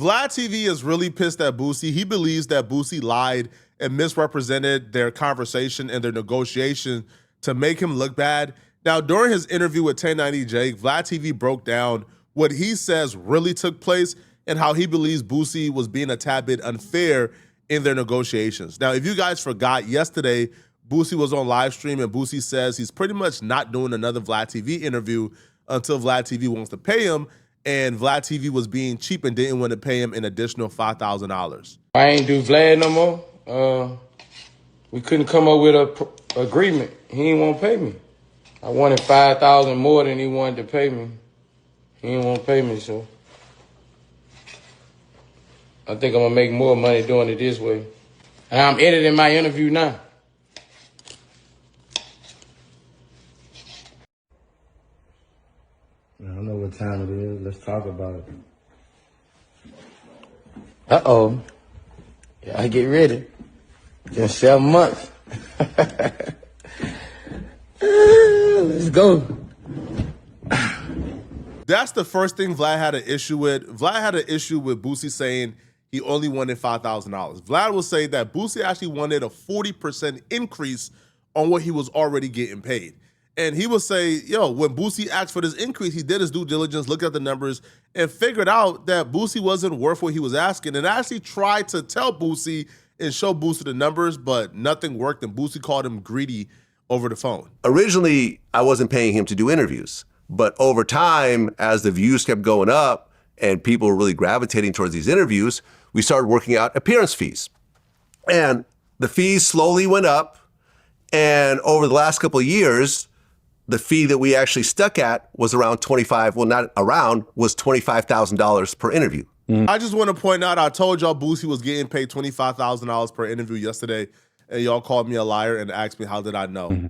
Vlad TV is really pissed at Boosie. He believes that Boosie lied and misrepresented their conversation and their negotiation to make him look bad. Now, during his interview with 1090 Jake, Vlad TV broke down what he says really took place and how he believes Boosie was being a tad bit unfair in their negotiations. Now, if you guys forgot, yesterday, Boosie was on live stream and Boosie says he's pretty much not doing another Vlad TV interview until Vlad TV wants to pay him, and Vlad TV was being cheap and didn't want to pay him an additional $5,000. I ain't do Vlad no more. We couldn't come up with a agreement. He ain't want to pay me. I wanted $5,000 more than he wanted to pay me. He didn't want to pay me, so I think I'm going to make more money doing it this way. And I'm editing my interview now. I don't know what time it is. Let's talk about it. Uh-oh. Yeah, I get ready. Just 7 months. Let's go. That's the first thing Vlad had an issue with. Vlad had an issue with Boosie saying he only wanted $5,000. Vlad will say that Boosie actually wanted a 40% increase on what he was already getting paid. And he will say, yo, when Boosie asked for this increase, he did his due diligence, looked at the numbers, and figured out that Boosie wasn't worth what he was asking, and actually tried to tell Boosie and show Boosie the numbers, but nothing worked, and Boosie called him greedy over the phone. Originally, I wasn't paying him to do interviews, but over time, as the views kept going up and people were really gravitating towards these interviews, we started working out appearance fees. And the fees slowly went up, and over the last couple of years, the fee that we actually stuck at was around was $25,000 per interview. I just want to point out, I told y'all Boosie was getting paid $25,000 per interview yesterday, and y'all called me a liar and asked me how did I know.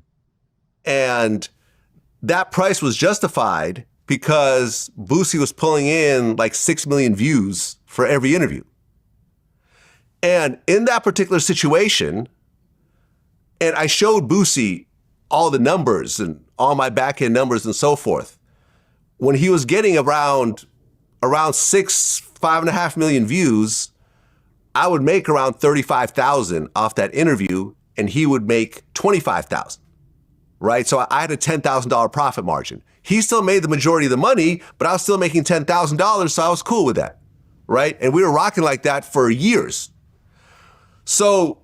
And that price was justified because Boosie was pulling in like 6 million views for every interview. And in that particular situation, and I showed Boosie all the numbers and all my back-end numbers and so forth, when he was getting around 5.5 million views, I would make around $35,000 off that interview, and he would make $25,000, right? So I had a $10,000 profit margin. He still made the majority of the money, but I was still making $10,000, so I was cool with that, right? And we were rocking like that for years. So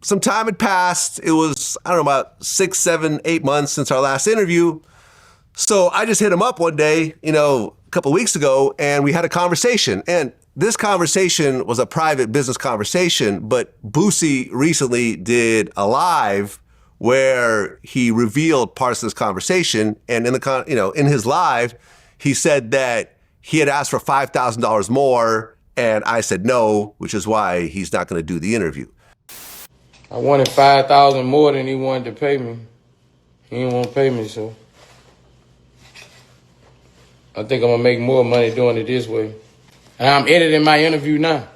some time had passed. It was, I don't know, about 6, 7, 8 months since our last interview. So I just hit him up one day, a couple of weeks ago, and we had a conversation. And this conversation was a private business conversation, but Boosie recently did a live where he revealed parts of this conversation. And in his live, he said that he had asked for $5,000 more, and I said no, which is why he's not going to do the interview. I wanted $5,000 more than he wanted to pay me. He didn't want to pay me, so I think I'm going to make more money doing it this way. And I'm editing my interview now.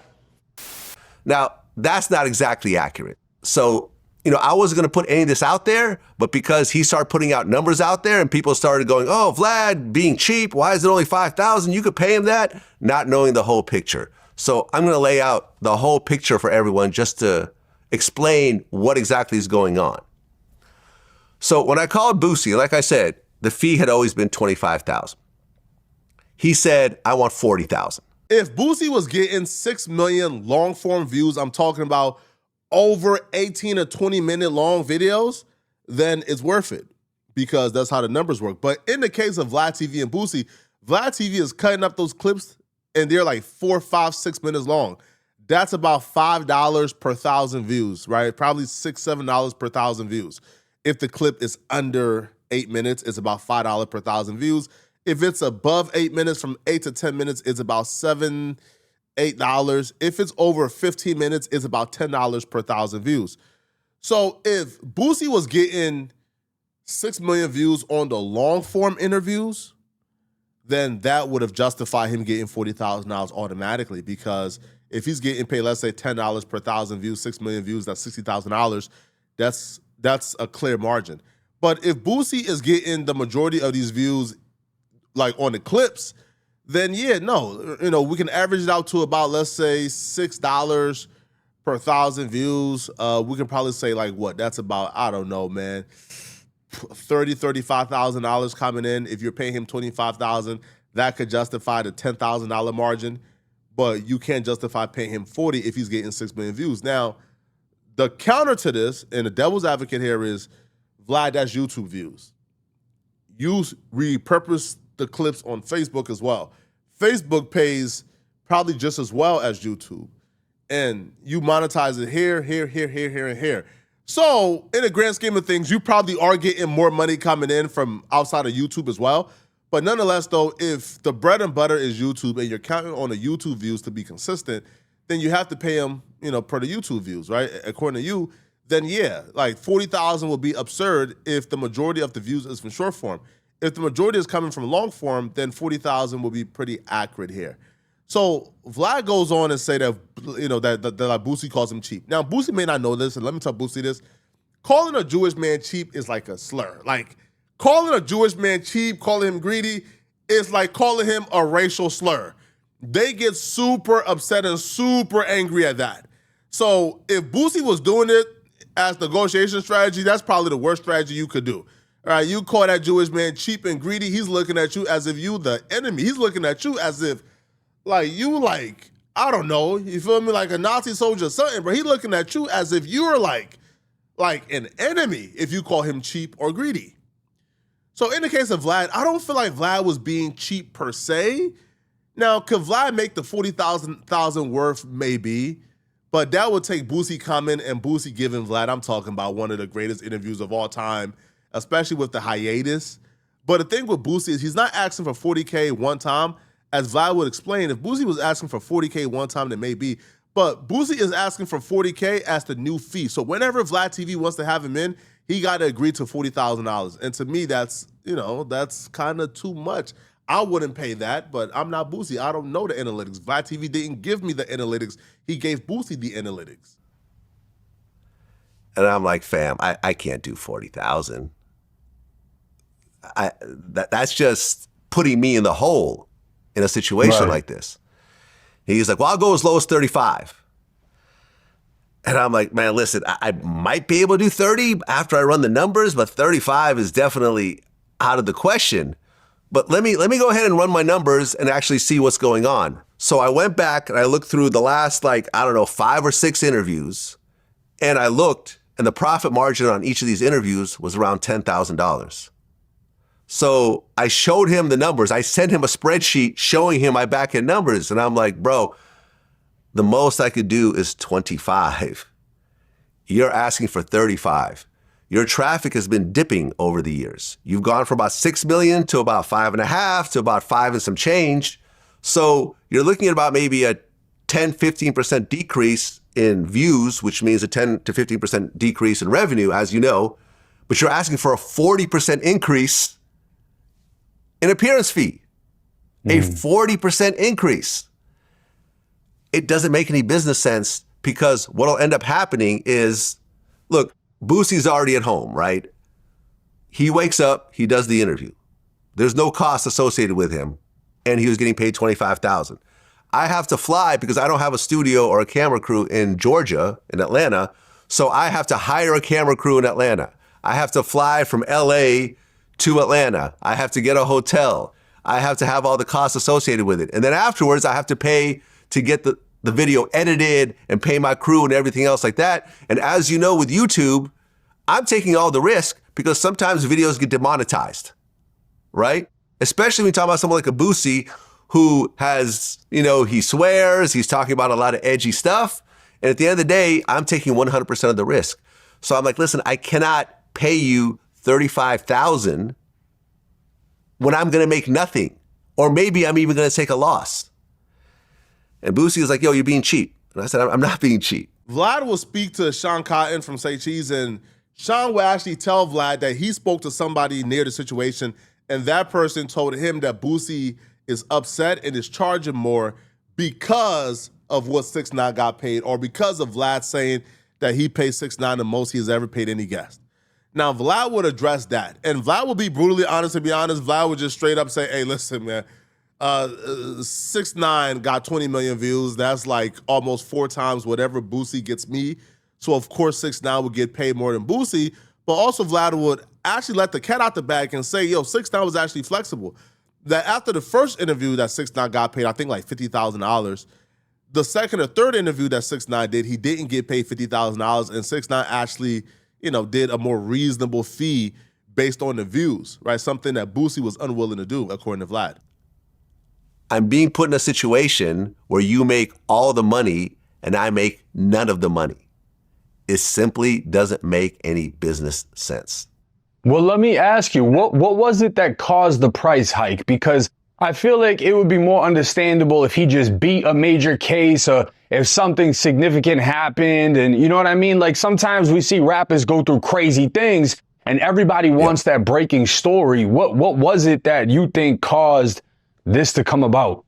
Now, that's not exactly accurate. So, I wasn't going to put any of this out there, but because he started putting out numbers out there and people started going, oh, Vlad being cheap, why is it only $5,000? You could pay him that, not knowing the whole picture. So I'm going to lay out the whole picture for everyone just to explain what exactly is going on. So when I called Boosie, like I said, the fee had always been $25,000. He said, I want $40,000. If Boosie was getting 6 million long form views, I'm talking about over 18 or 20 minute long videos, then it's worth it because that's how the numbers work. But in the case of Vlad TV and Boosie, Vlad TV is cutting up those clips and they're like 4, 5, 6 minutes long. That's about $5 per 1,000 views, right? Probably $6, $7 per 1,000 views. If the clip is under 8 minutes, it's about $5 per 1,000 views. If it's above 8 minutes, from 8 to 10 minutes, it's about $7, $8. If it's over 15 minutes, it's about $10 per 1,000 views. So if Boosie was getting 6 million views on the long form interviews, then that would have justified him getting $40,000 automatically, because if he's getting paid, let's say $10 per 1,000 views, 6 million views, that's $60,000. That's a clear margin. But if Boosie is getting the majority of these views like on the clips, then yeah, no, we can average it out to about, let's say, $6 per 1,000 views. We can probably say like what? That's about, I don't know, man, $35,000 coming in. If you're paying him $25,000, that could justify the $10,000 margin, but you can't justify paying him $40 if he's getting 6 million views. Now, the counter to this, and the devil's advocate here is, Vlad, that's YouTube views. You repurpose the clips on Facebook as well. Facebook pays probably just as well as YouTube. And you monetize it here, and here. So in the grand scheme of things, you probably are getting more money coming in from outside of YouTube as well. But nonetheless, though, if the bread and butter is YouTube and you're counting on the YouTube views to be consistent, then you have to pay them, per the YouTube views, right? According to you, then yeah, like 40,000 will be absurd if the majority of the views is from short form. If the majority is coming from long form, then 40,000 will be pretty accurate here. So Vlad goes on and say that, that Boosie calls him cheap. Now, Boosie may not know this, and let me tell Boosie this. Calling a Jewish man cheap is like a slur. Like, calling a Jewish man cheap, calling him greedy, is like calling him a racial slur. They get super upset and super angry at that. So if Boosie was doing it as negotiation strategy, that's probably the worst strategy you could do. All right, you call that Jewish man cheap and greedy, he's looking at you as if you the enemy. He's looking at you as if, I don't know, you feel me, like a Nazi soldier or something, but he's looking at you as if you're like an enemy if you call him cheap or greedy. So in the case of Vlad, I don't feel like Vlad was being cheap per se. Now, could Vlad make the 40,000 worth? Maybe, but that would take Boosie coming and Boosie giving Vlad, I'm talking about one of the greatest interviews of all time, especially with the hiatus. But the thing with Boosie is he's not asking for 40K one time. As Vlad would explain, if Boosie was asking for 40K one time, then maybe. But Boosie is asking for 40K as the new fee. So whenever Vlad TV wants to have him in, he got to agree to $40,000. And to me, that's kind of too much. I wouldn't pay that, but I'm not Boosie. I don't know the analytics. Vlad TV didn't give me the analytics. He gave Boosie the analytics. And I'm like, fam, I can't do 40,000. That's just putting me in the hole in a situation like this. He's like, well, I'll go as low as 35. And I'm like, man, listen, I might be able to do 30 after I run the numbers, but 35 is definitely out of the question. But let me go ahead and run my numbers and actually see what's going on. So I went back and I looked through the last, 5 or 6 interviews, and I looked, and the profit margin on each of these interviews was around $10,000. So I showed him the numbers. I sent him a spreadsheet showing him my back-end numbers. And I'm like, bro, the most I could do is 25. You're asking for 35. Your traffic has been dipping over the years. You've gone from about 6 million to about 5.5 to about 5 and some change. So you're looking at about maybe a 10, 15% decrease in views, which means a 10 to 15% decrease in revenue, as you know, but you're asking for a 40% increase in appearance fee, a 40% increase. It doesn't make any business sense, because what'll end up happening is, look, Boosie's already at home, right? He wakes up, he does the interview. There's no cost associated with him, and he was getting paid $25,000. I have to fly because I don't have a studio or a camera crew in Georgia, in Atlanta, so I have to hire a camera crew in Atlanta. I have to fly from LA to Atlanta. I have to get a hotel. I have to have all the costs associated with it. And then afterwards, I have to pay to get the video edited and pay my crew and everything else like that. And as you know, with YouTube, I'm taking all the risk because sometimes videos get demonetized, right? Especially when you talk about someone like a Boosie who has, he swears, he's talking about a lot of edgy stuff. And at the end of the day, I'm taking 100% of the risk. So I'm like, listen, I cannot pay you $35,000 when I'm going to make nothing, or maybe I'm even going to take a loss. And Boosie was like, yo, you're being cheap. And I said, I'm not being cheap. Vlad will speak to Sean Cotton from Say Cheese, and Sean will actually tell Vlad that he spoke to somebody near the situation, and that person told him that Boosie is upset and is charging more because of what 6ix9ine got paid, or because of Vlad saying that he paid 6ix9ine the most he has ever paid any guest. Now, Vlad would address that, and Vlad would be brutally honest. To be honest, Vlad would just straight up say, hey, listen, man, 6ix9ine got 20 million views. That's like almost 4 times whatever Boosie gets me. So of course 6ix9ine would get paid more than Boosie. But also Vlad would actually let the cat out the bag and say, yo, 6ix9ine was actually flexible. That after the first interview that 6ix9ine got paid, I think like $50,000. The second or third interview that 6ix9ine did, he didn't get paid $50,000, and 6ix9ine actually, did a more reasonable fee based on the views, right? Something that Boosie was unwilling to do, according to Vlad. I'm being put in a situation where you make all the money and I make none of the money. It simply doesn't make any business sense. Well, let me ask you, what was it that caused the price hike? Because I feel like it would be more understandable if he just beat a major case or if something significant happened. And you know what I mean? Like sometimes we see rappers go through crazy things and everybody wants that breaking story. What was it that you think caused this to come about?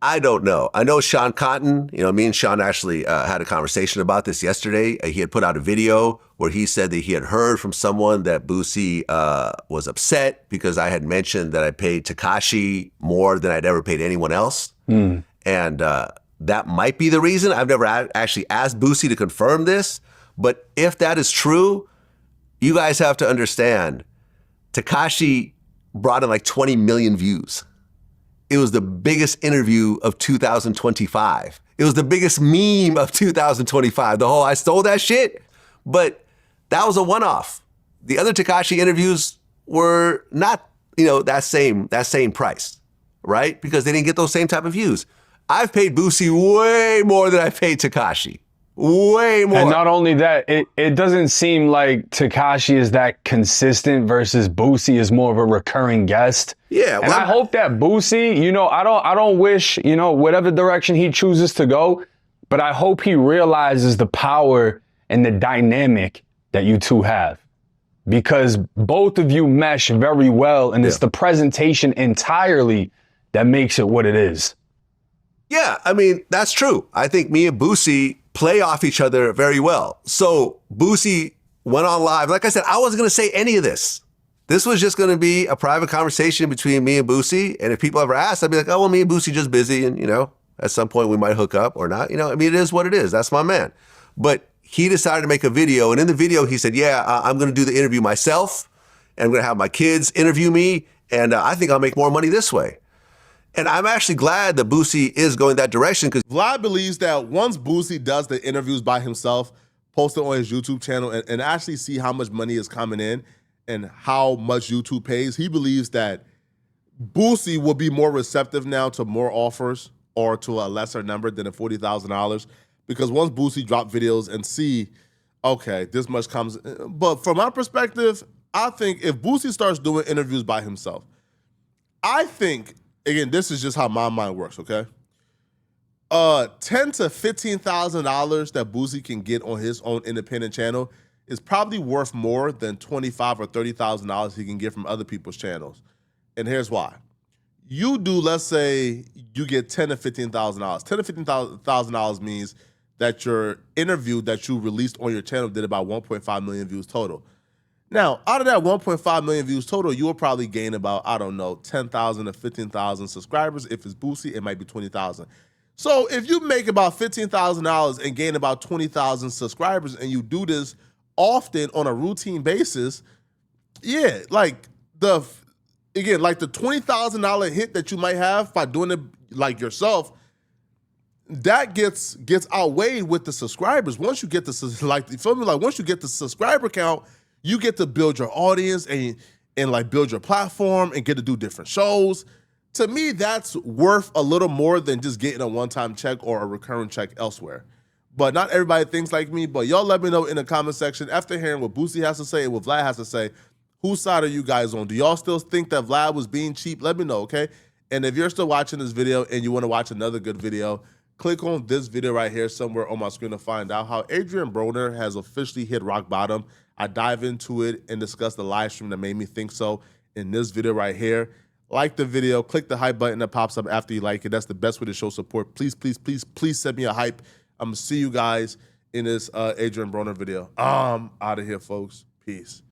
I don't know. I know Sean Cotton, me and Sean actually had a conversation about this yesterday. He had put out a video where he said that he had heard from someone that Boosie was upset because I had mentioned that I paid Tekashi more than I'd ever paid anyone else. And that might be the reason. I've never actually asked Boosie to confirm this. But if that is true, you guys have to understand, Tekashi brought in like 20 million views. It was the biggest interview of 2025. It was the biggest meme of 2025. The whole I stole that shit. But that was a one-off. The other Tekashi interviews were not, that same price, right? Because they didn't get those same type of views. I've paid Boosie way more than I paid Tekashi. Way more. And not only that, it doesn't seem like Tekashi is that consistent versus Boosie is more of a recurring guest. Yeah. And I hope that Boosie, I don't wish, whatever direction he chooses to go, but I hope he realizes the power and the dynamic that you two have. Because both of you mesh very well, and it's the presentation entirely that makes it what it is. Yeah, I mean, that's true. I think me and Boosie play off each other very well. So Boosie went on live. Like I said, I wasn't going to say any of this. This was just going to be a private conversation between me and Boosie. And if people ever asked, I'd be like, oh, well, me and Boosie just busy. And, at some point we might hook up or not. I mean, it is what it is. That's my man. But he decided to make a video. And in the video, he said, I'm going to do the interview myself. And I'm going to have my kids interview me. And I think I'll make more money this way. And I'm actually glad that Boosie is going that direction because Vlad believes that once Boosie does the interviews by himself, post it on his YouTube channel, and actually see how much money is coming in and how much YouTube pays, he believes that Boosie will be more receptive now to more offers or to a lesser number than the $40,000. Because once Boosie drop videos and see, okay, this much comes. But from my perspective, I think if Boosie starts doing interviews by himself, I think, again, this is just how my mind works, okay? $10,000 to $15,000 that Boosie can get on his own independent channel is probably worth more than $25,000 or $30,000 he can get from other people's channels. And here's why. You do, let's say you get $10,000 to $15,000. $10,000 to $15,000 means that your interview that you released on your channel did about 1.5 million views total. Now, out of that 1.5 million views total, you will probably gain about, 10,000 to 15,000 subscribers. If it's Boosie, it might be 20,000. So if you make about $15,000 and gain about 20,000 subscribers and you do this often on a routine basis, like the $20,000 hit that you might have by doing it like yourself, that gets outweighed with the subscribers. Once you get the once you get the subscriber count, you get to build your audience and build your platform and get to do different shows. To me, that's worth a little more than just getting a one-time check or a recurring check elsewhere. But not everybody thinks like me. But y'all let me know in the comment section after hearing what Boosie has to say and what Vlad has to say, whose side are you guys on? Do y'all still think that Vlad was being cheap? Let me know, okay? And if you're still watching this video and you want to watch another good video, click on this video right here somewhere on my screen to find out how Adrian Broner has officially hit rock bottom. I dive into it and discuss the live stream that made me think so in this video right here. Like the video, click the hype button that pops up after you like it. That's the best way to show support. Please, please, please, please send me a hype. I'm going to see you guys in this Adrian Broner video. Out of here, folks. Peace.